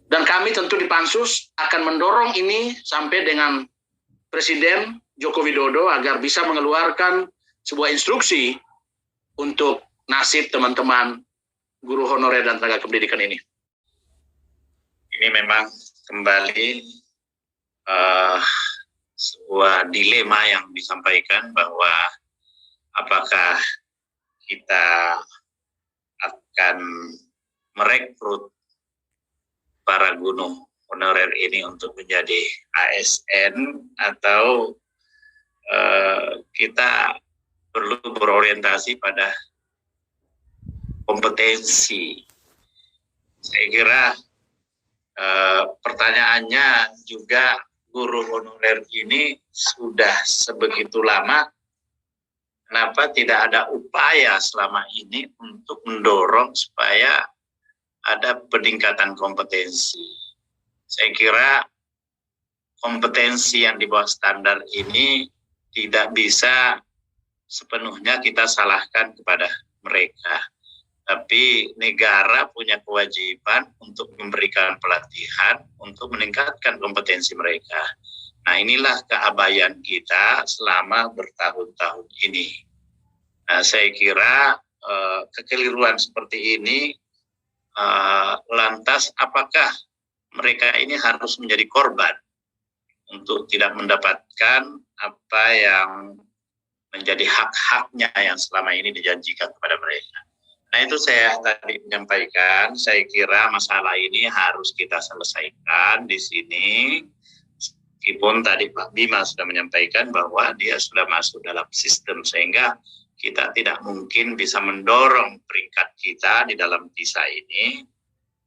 Dan kami tentu di Pansus akan mendorong ini sampai dengan Presiden Joko Widodo agar bisa mengeluarkan sebuah instruksi untuk nasib teman-teman guru honorer dan tenaga kependidikan ini. Ini memang kembali sebuah dilema yang disampaikan bahwa apakah kita akan merekrut para guru honorer ini untuk menjadi ASN atau kita perlu berorientasi pada kompetensi. Saya kira pertanyaannya juga, guru honorer ini sudah sebegitu lama, kenapa tidak ada upaya selama ini untuk mendorong supaya ada peningkatan kompetensi? Saya kira kompetensi yang di bawah standar ini tidak bisa sepenuhnya kita salahkan kepada mereka. Tapi negara punya kewajiban untuk memberikan pelatihan untuk meningkatkan kompetensi mereka. Nah, inilah keabaian kita selama bertahun-tahun ini. Nah, saya kira kekeliruan seperti ini, lantas apakah mereka ini harus menjadi korban untuk tidak mendapatkan apa yang menjadi hak-haknya yang selama ini dijanjikan kepada mereka. Nah, itu saya tadi menyampaikan, saya kira masalah ini harus kita selesaikan di sini. Meskipun tadi Pak Bima sudah menyampaikan bahwa dia sudah masuk dalam sistem, sehingga kita tidak mungkin bisa mendorong peringkat kita di dalam PISA ini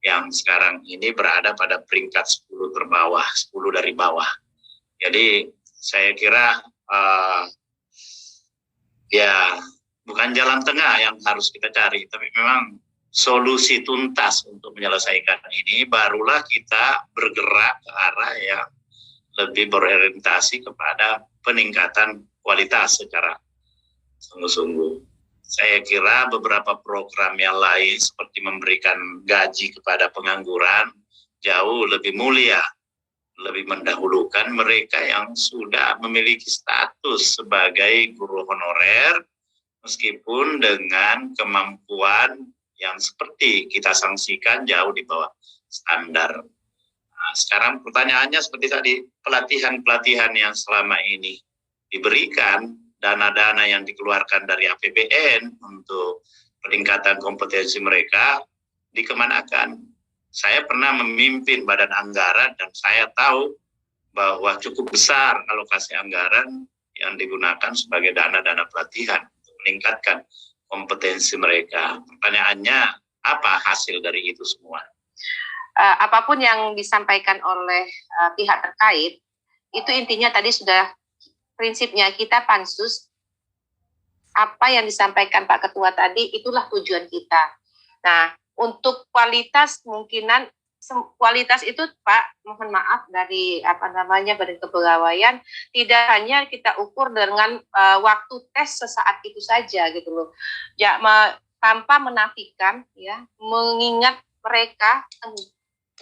yang sekarang ini berada pada peringkat 10 terbawah, 10 dari bawah. Jadi saya kira ya bukan jalan tengah yang harus kita cari, tapi memang solusi tuntas untuk menyelesaikan ini, barulah kita bergerak ke arah yang lebih berorientasi kepada peningkatan kualitas secara sungguh-sungguh. Saya kira beberapa program yang lain seperti memberikan gaji kepada pengangguran jauh lebih mulia, lebih mendahulukan mereka yang sudah memiliki status sebagai guru honorer, meskipun dengan kemampuan yang seperti kita sanksikan jauh di bawah standar. Nah, sekarang pertanyaannya seperti tadi, pelatihan-pelatihan yang selama ini diberikan, dana-dana yang dikeluarkan dari APBN untuk peningkatan kompetensi mereka, dikemanakan? Saya pernah memimpin badan anggaran dan saya tahu bahwa cukup besar alokasi anggaran yang digunakan sebagai dana-dana pelatihan meningkatkan kompetensi mereka. Pertanyaannya, apa hasil dari itu semua? Apapun yang disampaikan oleh pihak terkait, itu intinya tadi sudah prinsipnya kita pansus, apa yang disampaikan Pak Ketua tadi, itulah tujuan kita. Nah, untuk kualitas kemungkinan, kualitas itu Pak, mohon maaf dari Badan Kepegawaian, tidak hanya kita ukur dengan waktu tes sesaat itu saja gitu loh. Ya, tanpa menafikan ya, mengingat mereka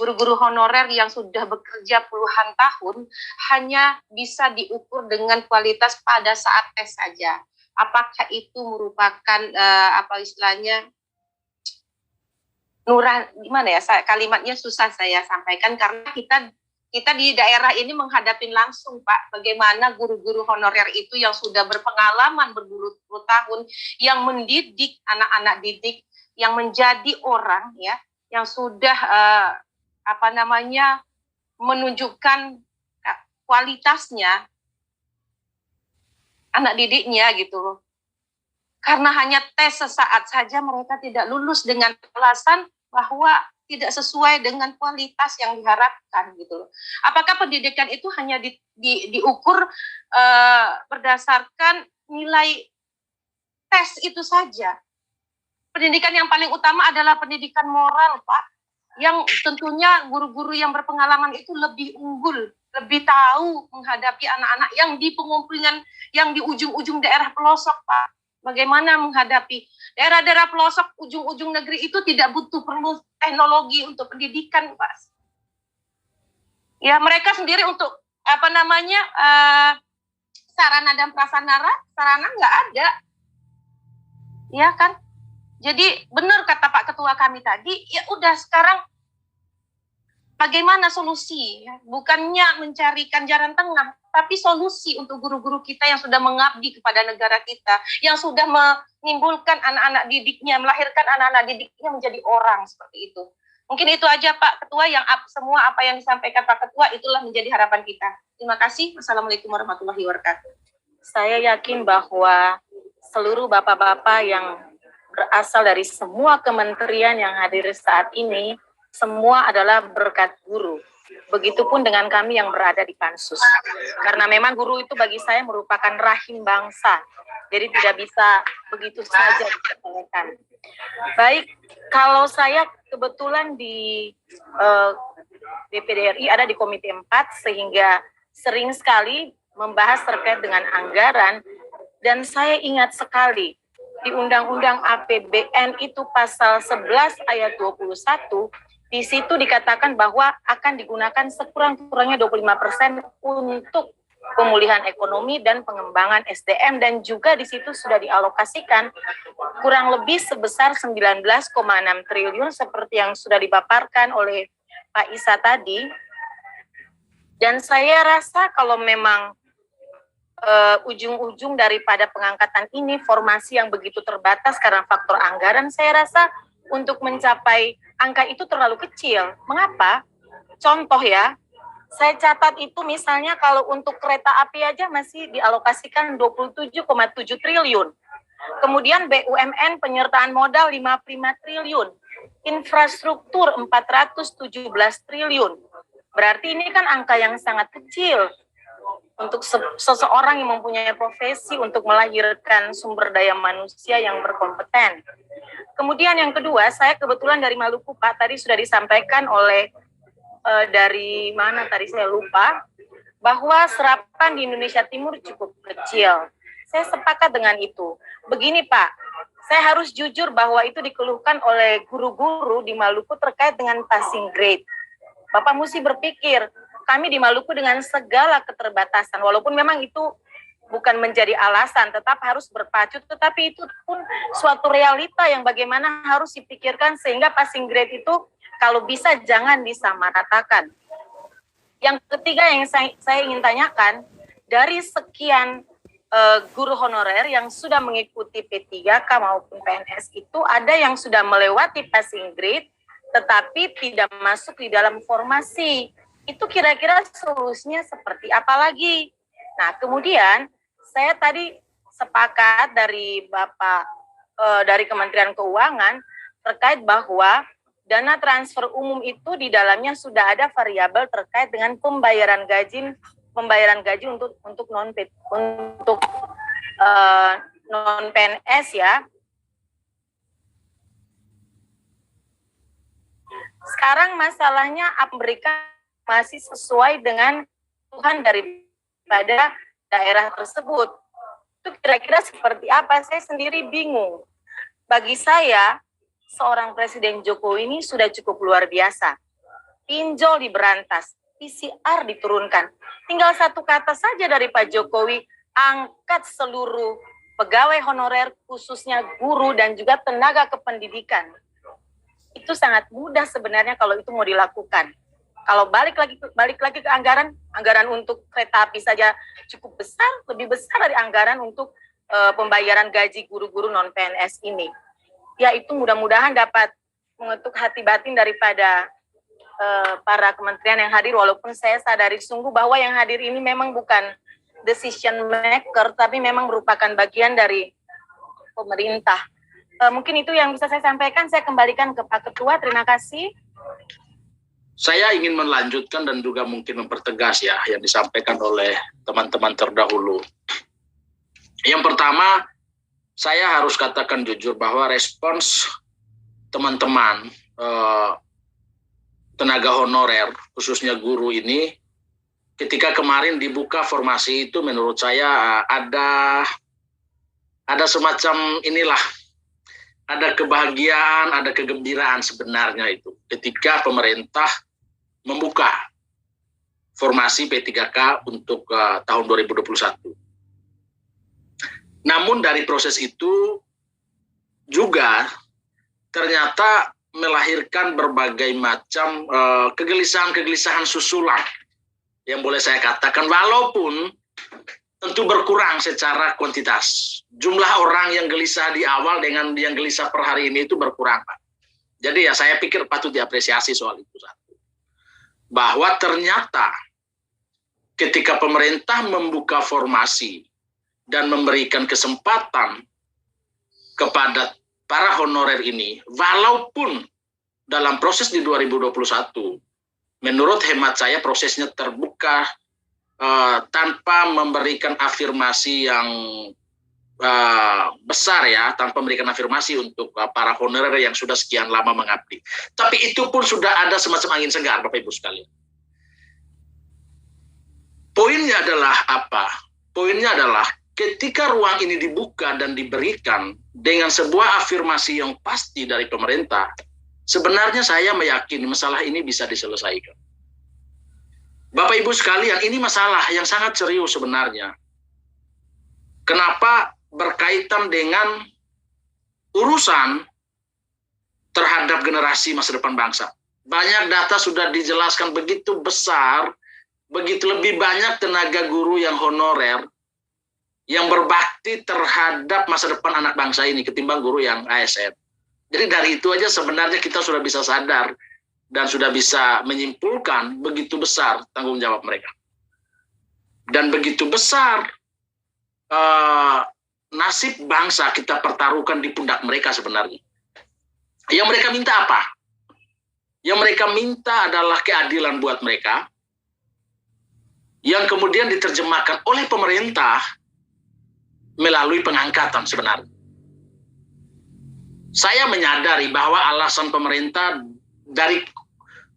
guru-guru honorer yang sudah bekerja puluhan tahun hanya bisa diukur dengan kualitas pada saat tes saja. Apakah itu merupakan kalimatnya susah saya sampaikan karena kita di daerah ini menghadapi langsung Pak bagaimana guru-guru honorer itu yang sudah berpengalaman berpuluh-puluh tahun, yang mendidik anak-anak didik, yang menjadi orang ya, yang sudah menunjukkan kualitasnya anak didiknya gitu loh. Karena hanya tes sesaat saja mereka tidak lulus dengan alasan bahwa tidak sesuai dengan kualitas yang diharapkan gitu loh. Apakah pendidikan itu hanya diukur berdasarkan nilai tes itu saja? Pendidikan yang paling utama adalah pendidikan moral, Pak. Yang tentunya guru-guru yang berpengalaman itu lebih unggul, lebih tahu menghadapi anak-anak yang di pengumpulan, yang di ujung-ujung daerah pelosok, Pak. Bagaimana menghadapi daerah-daerah pelosok ujung-ujung negeri itu tidak perlu teknologi untuk pendidikan, Pak. Ya, mereka sendiri untuk sarana dan prasarana nggak ada, ya kan? Jadi benar kata Pak Ketua kami tadi, ya udah sekarang bagaimana solusi? Bukannya mencarikan jalan tengah, tapi solusi untuk guru-guru kita yang sudah mengabdi kepada negara kita, yang sudah menimbulkan anak-anak didiknya, melahirkan anak-anak didiknya menjadi orang seperti itu. Mungkin itu aja Pak Ketua, yang semua apa yang disampaikan Pak Ketua itulah menjadi harapan kita. Terima kasih. Wassalamualaikum warahmatullahi wabarakatuh. Saya yakin bahwa seluruh bapak-bapak yang berasal dari semua kementerian yang hadir saat ini, semua adalah berkat guru. Begitupun dengan kami yang berada di Pansus. Karena memang guru itu bagi saya merupakan rahim bangsa. Jadi tidak bisa begitu saja diselesaikan. Baik, kalau saya kebetulan di DPD RI ada di Komite 4, sehingga sering sekali membahas terkait dengan anggaran, dan saya ingat sekali di Undang-Undang APBN itu pasal 11 ayat 21, di situ dikatakan bahwa akan digunakan sekurang-kurangnya 25% untuk pemulihan ekonomi dan pengembangan SDM, dan juga di situ sudah dialokasikan kurang lebih sebesar 19,6 triliun seperti yang sudah dipaparkan oleh Pak Isa tadi. Dan saya rasa kalau memang ujung-ujung daripada pengangkatan ini formasi yang begitu terbatas karena faktor anggaran, saya rasa untuk mencapai angka itu terlalu kecil. Mengapa? Contoh ya, saya catat itu misalnya kalau untuk kereta api aja masih dialokasikan 27,7 triliun. Kemudian BUMN penyertaan modal 55 triliun. Infrastruktur 417 triliun. Berarti ini kan angka yang sangat kecil untuk seseorang yang mempunyai profesi untuk melahirkan sumber daya manusia yang berkompeten. Kemudian yang kedua, saya kebetulan dari Maluku, Pak, tadi sudah disampaikan oleh dari mana tadi saya lupa, bahwa serapan di Indonesia Timur cukup kecil. Saya sepakat dengan itu. Begini Pak, saya harus jujur bahwa itu dikeluhkan oleh guru-guru di Maluku terkait dengan passing grade. Bapak mesti berpikir, kami di Maluku dengan segala keterbatasan, walaupun memang itu bukan menjadi alasan, tetap harus berpacu, tetapi itu pun suatu realita yang bagaimana harus dipikirkan sehingga passing grade itu kalau bisa jangan disamaratakan. Yang ketiga yang saya ingin tanyakan, dari sekian guru honorer yang sudah mengikuti P3K maupun PNS itu, ada yang sudah melewati passing grade, tetapi tidak masuk di dalam formasi. Itu kira-kira solusinya seperti apa lagi? Nah, kemudian saya tadi sepakat dari Bapak dari Kementerian Keuangan terkait bahwa dana transfer umum itu di dalamnya sudah ada variabel terkait dengan pembayaran gaji untuk non PNS ya. Sekarang masalahnya memberikan masih sesuai dengan kebutuhan daripada daerah tersebut. Itu kira-kira seperti apa? Saya sendiri bingung. Bagi saya, seorang Presiden Jokowi ini sudah cukup luar biasa. Pinjol diberantas, PCR diturunkan. Tinggal satu kata saja dari Pak Jokowi, angkat seluruh pegawai honorer, khususnya guru dan juga tenaga kependidikan. Itu sangat mudah sebenarnya kalau itu mau dilakukan. Kalau balik lagi ke anggaran untuk kereta api saja cukup besar, lebih besar dari anggaran untuk pembayaran gaji guru-guru non-PNS ini. Ya itu mudah-mudahan dapat mengetuk hati batin daripada para kementerian yang hadir, walaupun saya sadari sungguh bahwa yang hadir ini memang bukan decision maker, tapi memang merupakan bagian dari pemerintah. Mungkin itu yang bisa saya sampaikan. Saya kembalikan ke Pak Ketua. Terima kasih. Saya ingin melanjutkan dan juga mungkin mempertegas ya yang disampaikan oleh teman-teman terdahulu. Yang pertama, saya harus katakan jujur bahwa respons teman-teman tenaga honorer, khususnya guru ini, ketika kemarin dibuka formasi itu menurut saya ada semacam inilah, ada kebahagiaan, ada kegembiraan sebenarnya itu ketika pemerintah membuka formasi P3K untuk tahun 2021. Namun dari proses itu juga ternyata melahirkan berbagai macam kegelisahan-kegelisahan susulan yang boleh saya katakan, walaupun tentu berkurang secara kuantitas. Jumlah orang yang gelisah di awal dengan yang gelisah per hari ini itu berkurang, Pak. Jadi ya saya pikir patut diapresiasi soal itu. Satu, bahwa ternyata ketika pemerintah membuka formasi dan memberikan kesempatan kepada para honorer ini, walaupun dalam proses di 2021, menurut hemat saya prosesnya terbuka tanpa memberikan afirmasi yang besar ya, tanpa memberikan afirmasi untuk para honorer yang sudah sekian lama mengabdi. Tapi itu pun sudah ada semacam angin segar, Bapak Ibu sekalian. Poinnya adalah apa? Poinnya adalah ketika ruang ini dibuka dan diberikan dengan sebuah afirmasi yang pasti dari pemerintah, sebenarnya saya meyakini masalah ini bisa diselesaikan. Bapak Ibu sekalian, ini masalah yang sangat serius sebenarnya. Kenapa? Berkaitan dengan urusan terhadap generasi masa depan bangsa. Banyak data sudah dijelaskan begitu besar, begitu lebih banyak tenaga guru yang honorer yang berbakti terhadap masa depan anak bangsa ini ketimbang guru yang ASN. Jadi dari itu aja sebenarnya kita sudah bisa sadar dan sudah bisa menyimpulkan begitu besar tanggung jawab mereka. Dan begitu besar nasib bangsa kita pertaruhkan di pundak mereka sebenarnya. Yang mereka minta apa? Yang mereka minta adalah keadilan buat mereka, yang kemudian diterjemahkan oleh pemerintah melalui pengangkatan sebenarnya. Saya menyadari bahwa alasan pemerintah dari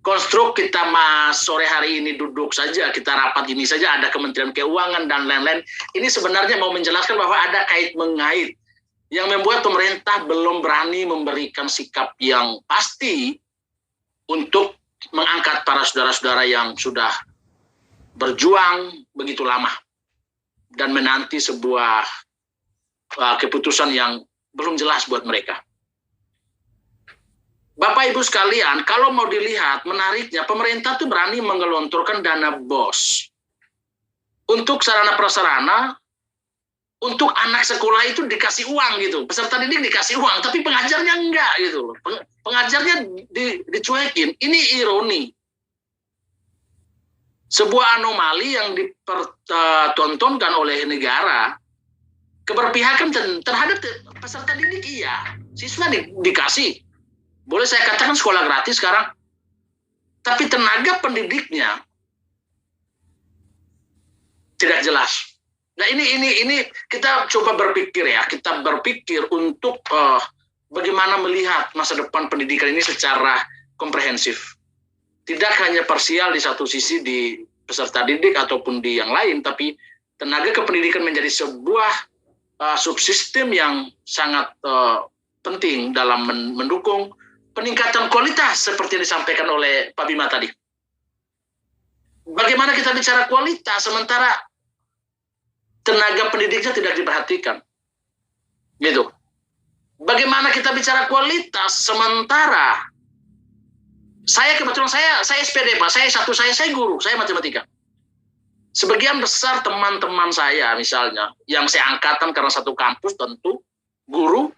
konstruk kita sore hari ini duduk saja, kita rapat ini saja, ada Kementerian Keuangan dan lain-lain. Ini sebenarnya mau menjelaskan bahwa ada kait-mengait yang membuat pemerintah belum berani memberikan sikap yang pasti untuk mengangkat para saudara-saudara yang sudah berjuang begitu lama dan menanti sebuah keputusan yang belum jelas buat mereka. Bapak Ibu sekalian, kalau mau dilihat menariknya, pemerintah tuh berani menggelontorkan dana BOS untuk sarana prasarana, untuk anak sekolah itu dikasih uang gitu, peserta didik dikasih uang, tapi pengajarnya enggak gitu. Pengajarnya dicuekin. Ini ironi. Sebuah anomali yang dipertontonkan oleh negara, keberpihakan terhadap peserta didik iya, siswa dikasih. Boleh saya katakan sekolah gratis sekarang, tapi tenaga pendidiknya tidak jelas. Nah ini kita coba berpikir ya, kita berpikir untuk bagaimana melihat masa depan pendidikan ini secara komprehensif. Tidak hanya parsial di satu sisi di peserta didik ataupun di yang lain, tapi tenaga kependidikan menjadi sebuah subsistem yang sangat penting dalam mendukung peningkatan kualitas seperti yang disampaikan oleh Pak Bima tadi. Bagaimana kita bicara kualitas sementara tenaga pendidiknya tidak diperhatikan, gitu. Bagaimana kita bicara kualitas sementara saya kebetulan saya SPD Pak, saya guru, saya matematika. Sebagian besar teman-teman saya misalnya yang saya angkatan karena satu kampus tentu guru.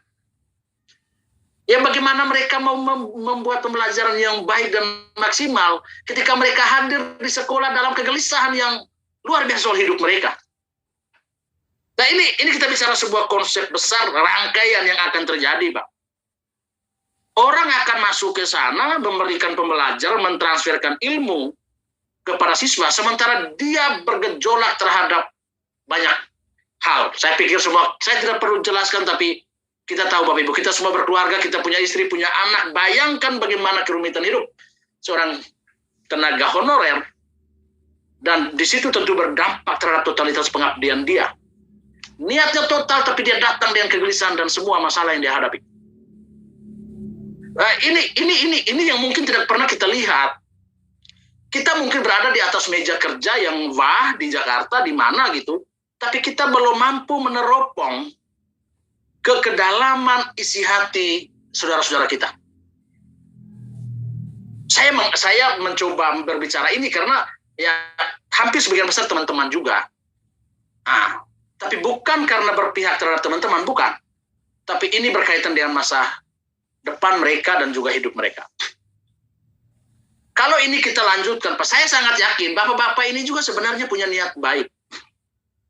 Ya bagaimana mereka mau membuat pembelajaran yang baik dan maksimal ketika mereka hadir di sekolah dalam kegelisahan yang luar biasa soal hidup mereka. Nah ini kita bicara sebuah konsep besar, rangkaian yang akan terjadi, Pak. Orang akan masuk ke sana, memberikan pembelajaran, mentransferkan ilmu kepada siswa, sementara dia bergejolak terhadap banyak hal. Saya pikir semua, saya tidak perlu jelaskan, tapi kita tahu Bapak Ibu, kita semua berkeluarga, kita punya istri, punya anak. Bayangkan bagaimana kerumitan hidup seorang tenaga honorer. Dan di situ tentu berdampak terhadap totalitas pengabdian dia. Niatnya total, tapi dia datang dengan kegelisahan dan semua masalah yang dia hadapi. Ini yang mungkin tidak pernah kita lihat. Kita mungkin berada di atas meja kerja yang wah di Jakarta, di mana gitu, tapi kita belum mampu meneropong ke kedalaman isi hati saudara-saudara kita. Saya mencoba berbicara ini karena ya hampir sebagian besar teman-teman juga. Tapi bukan karena berpihak terhadap teman-teman, bukan. Tapi ini berkaitan dengan masa depan mereka dan juga hidup mereka. Kalau ini kita lanjutkan, Pak, saya sangat yakin bapak-bapak ini juga sebenarnya punya niat baik.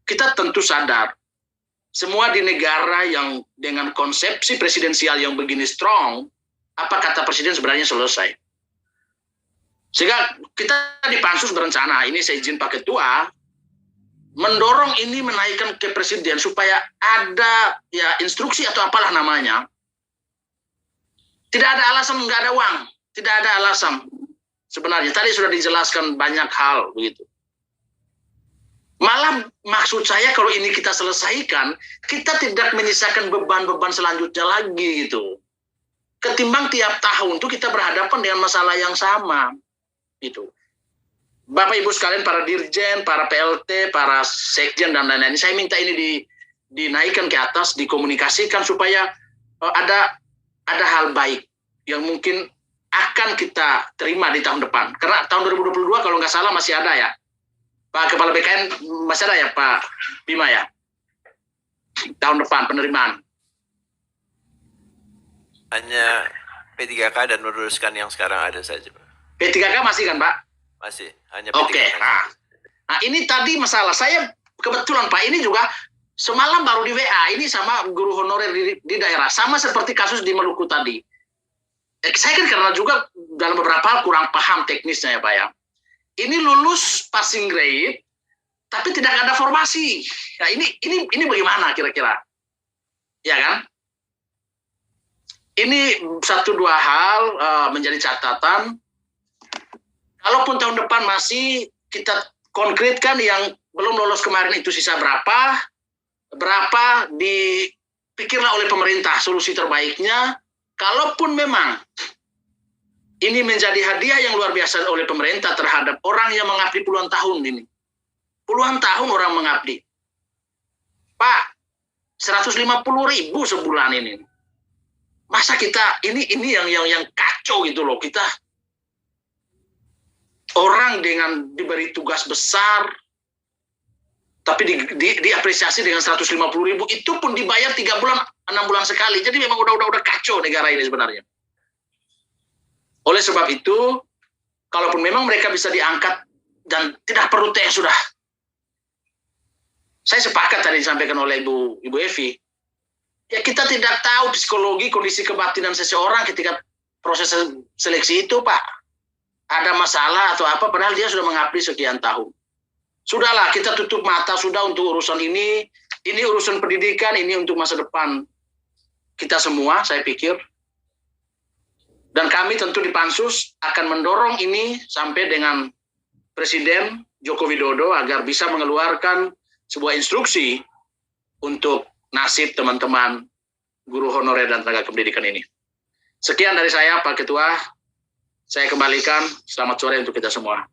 Kita tentu sadar, semua di negara yang dengan konsepsi presidensial yang begini strong, apa kata presiden sebenarnya selesai. Sehingga kita di Pansus berencana, ini saya izin Pak Ketua, mendorong ini menaikkan ke presiden supaya ada ya instruksi atau apalah namanya. Tidak ada alasan, nggak ada uang, tidak ada alasan. Sebenarnya tadi sudah dijelaskan banyak hal begitu. Malah maksud saya kalau ini kita selesaikan, kita tidak menyisakan beban-beban selanjutnya lagi gitu. Ketimbang tiap tahun tuh kita berhadapan dengan masalah yang sama gitu. Bapak Ibu sekalian, para dirjen, para PLT, para sekjen dan lain-lain, saya minta ini dinaikkan ke atas, dikomunikasikan supaya ada hal baik yang mungkin akan kita terima di tahun depan. Karena tahun 2022 kalau nggak salah masih ada ya. Pak Kepala BKN masih ada ya Pak Bima ya. Tahun depan penerimaan. Hanya P3K dan meneruskan yang sekarang ada saja, Pak. P3K masih kan Pak? Masih, hanya P3K. Oke. Nah, ini tadi masalah. Saya kebetulan Pak, ini juga semalam baru di WA. Ini sama guru honorer di daerah. Sama seperti kasus di Maluku tadi. Saya kan karena juga dalam beberapa hal kurang paham teknisnya ya Pak ya. Ini lulus passing grade, tapi tidak ada formasi. Nah ini bagaimana kira-kira? Ya kan? Ini satu dua hal menjadi catatan. Kalaupun tahun depan masih kita konkretkan yang belum lolos kemarin itu sisa berapa dipikirlah oleh pemerintah solusi terbaiknya. Kalaupun memang ini menjadi hadiah yang luar biasa oleh pemerintah terhadap orang yang mengabdi puluhan tahun ini. Puluhan tahun orang mengabdi. Pak, 150.000 sebulan ini. Masa kita ini yang kacau gitu loh. Kita orang dengan diberi tugas besar tapi diapresiasi dengan 150.000, itu pun dibayar 3 bulan 6 bulan sekali. Jadi memang udah kacau negara ini sebenarnya. Oleh sebab itu, kalaupun memang mereka bisa diangkat dan tidak perlu tes sudah. Saya sepakat tadi disampaikan oleh Ibu Evi. Ya kita tidak tahu psikologi, kondisi kebatinan seseorang ketika proses seleksi itu, Pak. Ada masalah atau apa, padahal dia sudah mengabdi sekian tahun. Sudahlah, kita tutup mata sudah untuk urusan ini urusan pendidikan, ini untuk masa depan kita semua, saya pikir. Dan kami tentu di Pansus akan mendorong ini sampai dengan Presiden Joko Widodo agar bisa mengeluarkan sebuah instruksi untuk nasib teman-teman guru honorer dan tenaga pendidikan ini. Sekian dari saya, Pak Ketua. Saya kembalikan. Selamat sore untuk kita semua.